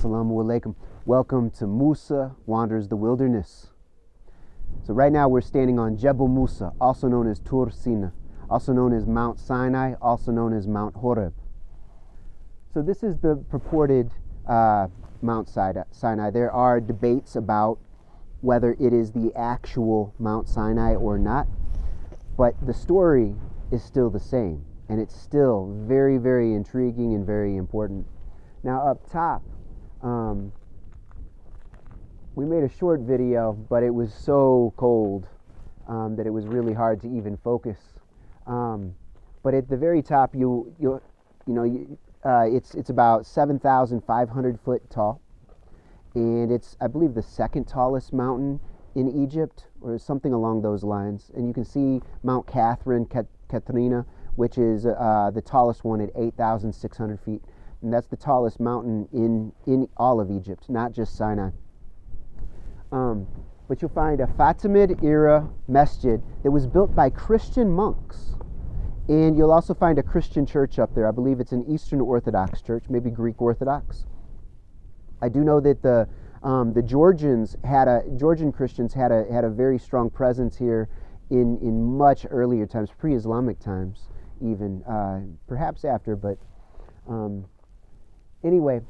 Assalamu alaikum. Welcome to Musa Wanders the Wilderness. So right now we're standing on Jebel Musa, also known as Mount Sina, also known as Mount Sinai, also known as Mount Horeb. So this is the purported Mount Sinai. There are debates about whether it is the actual Mount Sinai or not, but the story is still the same, and it's still very, very intriguing and very important. Now up top, we made a short video, but it was so cold that it was really hard to even focus. But at the very top, it's about 7,500 foot tall, and it's, I believe, the second tallest mountain in Egypt, or something along those lines. And you can see Mount Katrina, which is the tallest one at 8,600 feet. And that's the tallest mountain in all of Egypt, not just Sinai. But you'll find a Fatimid era masjid that was built by Christian monks. And you'll also find a Christian church up there. I believe it's an Eastern Orthodox church, maybe Greek Orthodox. I do know that the Georgian Christians had a very strong presence here in much earlier times, pre-Islamic times, even perhaps after. But anyway,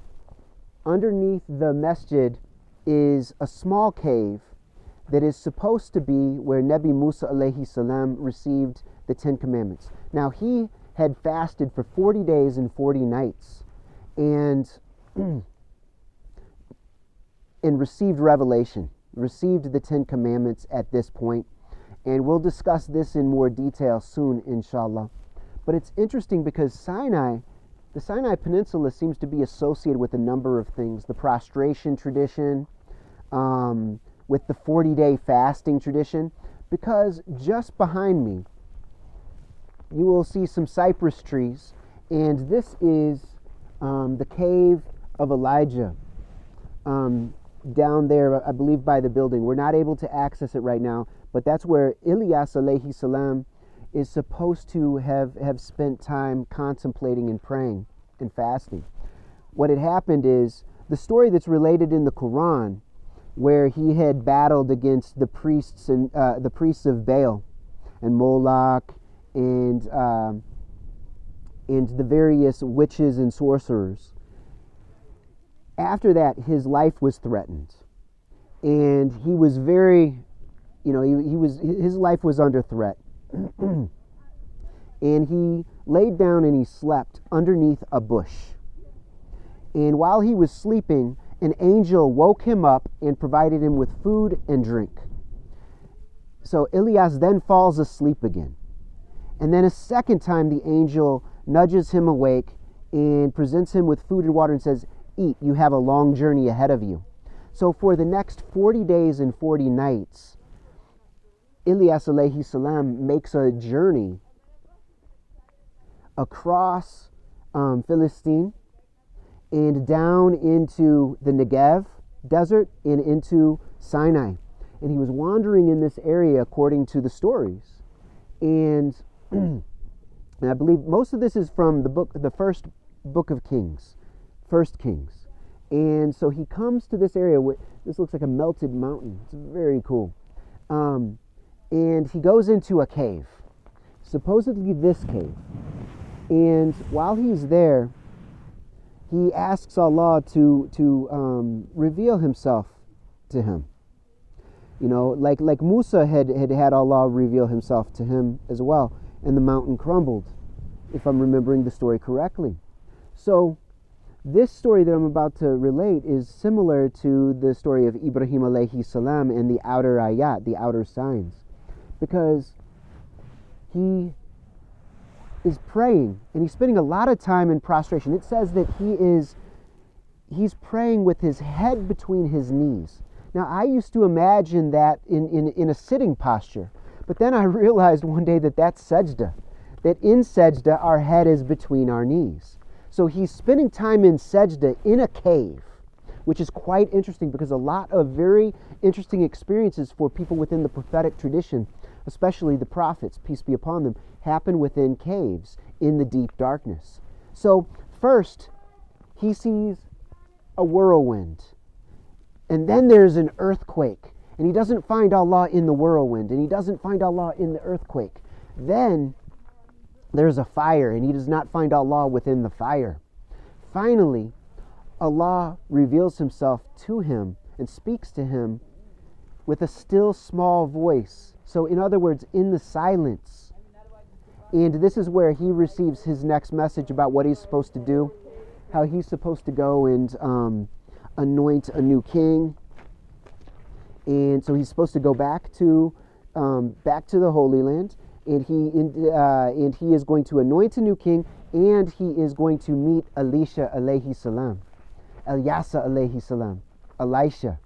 underneath the masjid is a small cave that is supposed to be where Nabi Musa alayhi salam received the 10 Commandments. Now, he had fasted for 40 days and 40 nights and received revelation, received the 10 Commandments at this point. And we'll discuss this in more detail soon, inshallah. But it's interesting because the Sinai Peninsula seems to be associated with a number of things. The prostration tradition, with the 40-day fasting tradition, because just behind me, you will see some cypress trees, and this is the cave of Elijah, down there, I believe, by the building. We're not able to access it right now, but that's where Ilyas alayhi salam is supposed to have spent time contemplating and praying and fasting. What had happened is the story that's related in the Quran, where he had battled against the priests and the priests of Baal and Moloch and the various witches and sorcerers. After that, his life was threatened, and he was very, his life was under threat. And he laid down and he slept underneath a bush. And while he was sleeping, an angel woke him up and provided him with food and drink. So Ilyas then falls asleep again. And then a second time, the angel nudges him awake and presents him with food and water and says, "Eat, you have a long journey ahead of you." So for the next 40 days and 40 nights, Ilyas alayhi salam makes a journey across Philistine and down into the Negev desert and into Sinai. And he was wandering in this area according to the stories. And I believe most of this is from the first book of Kings, 1 Kings. And so he comes to this area. This looks like a melted mountain. It's very cool. And he goes into a cave, supposedly this cave. And while he's there, he asks Allah to reveal himself to him. Like Musa had Allah reveal himself to him as well, and the mountain crumbled, if I'm remembering the story correctly. So this story that I'm about to relate is similar to the story of Ibrahim alayhi salam and the outer ayat, the outer signs, because he is praying and he's spending a lot of time in prostration. It says that he's praying with his head between his knees. Now, I used to imagine that in a sitting posture, but then I realized one day that that's sajda, that in sajda our head is between our knees. So he's spending time in sajda in a cave, which is quite interesting because a lot of very interesting experiences for people within the prophetic tradition, especially the prophets, peace be upon them, happen within caves in the deep darkness. So first, he sees a whirlwind. And then there's an earthquake. And he doesn't find Allah in the whirlwind. And he doesn't find Allah in the earthquake. Then there's a fire. And he does not find Allah within the fire. Finally, Allah reveals himself to him and speaks to him with a still small voice. So in other words, in the silence. And this is where he receives his next message about what he's supposed to do. How he's supposed to go and anoint a new king. And so he's supposed to go back to the Holy Land. And he is going to anoint a new king. And he is going to meet Elisha alayhi salam. Ilyas alayhi salam. Elisha.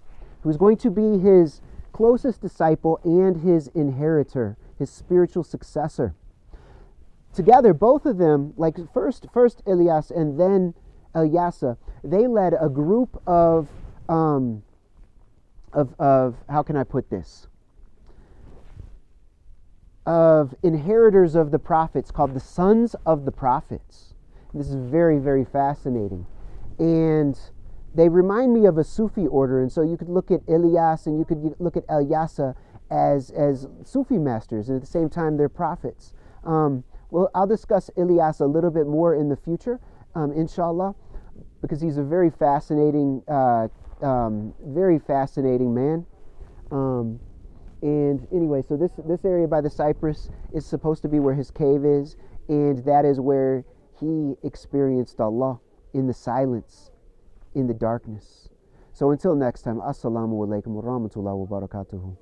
Who's going to be his closest disciple and his inheritor, his spiritual successor. Together, both of them, like first Ilyas and then Ilyas, they led a group of how can I put this? Of inheritors of the prophets called the sons of the prophets. This is very, very fascinating. And they remind me of a Sufi order, and so you could look at Ilyas and you could look at Ilyas as Sufi masters, and at the same time they're prophets. Well, I'll discuss Ilyas a little bit more in the future, inshallah, because he's a very fascinating man. And anyway, so this area by the cypress is supposed to be where his cave is, and that is where he experienced Allah in the silence, in the darkness. So until next time, assalamu alaikum wa rahmatullahi wa barakatuhu.